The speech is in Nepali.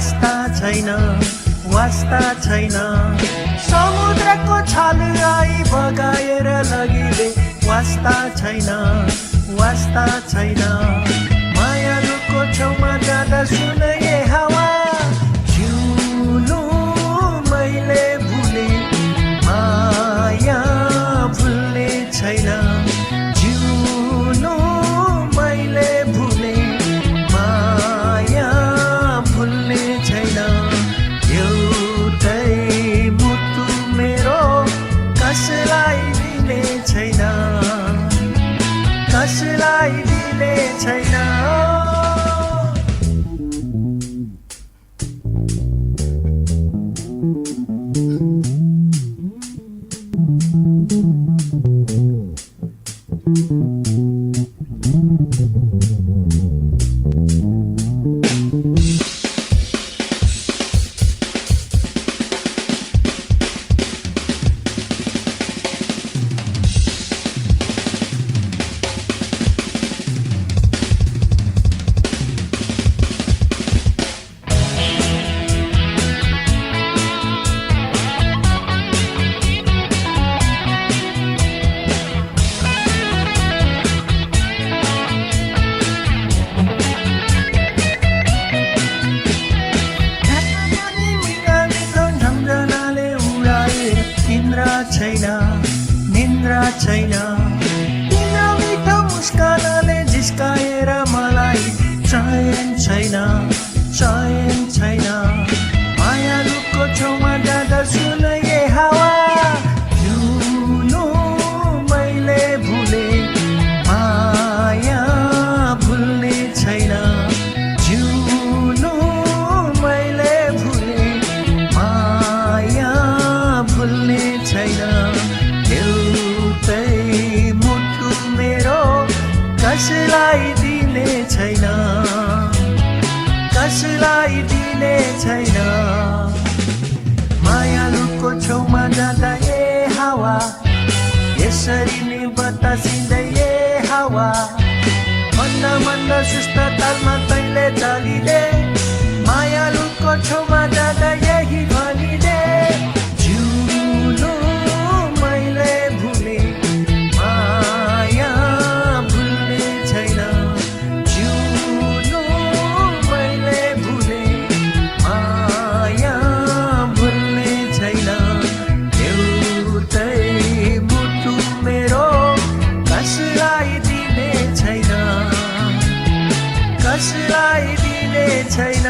वास्ता छैन समुद्रको छाल आई बगाएर लगिले वास्ता छैन मायालुको छेउमा जाँदा सुने हावा जिउनु मैले भुले माया भुल्ने छैन जिउनु मैले भुले माया भुल्ने छैन एउटै मुटु मेरो कसलाई दिने छैन निन्द्रा छैन तिम्रो मिठो मुस्कानले जिस्काएर मलाई चयन छैन मायालुको छेउमा जाँदा सुने हावा जिउनु मैले भुले माया भुल्ने छैन जिउनु मैले भुले माया भुल्ने छैन एउटै मुटु मेरो कसलाई दिने छैन मायालुको छेउमा जाँदा हावा यसरी नै बतासिँदै हावा मन्द सुस्त तालमा तैँले चलिदे मायालुको छेउमा जाँदा यही भनिदे कसलाई दिने छैन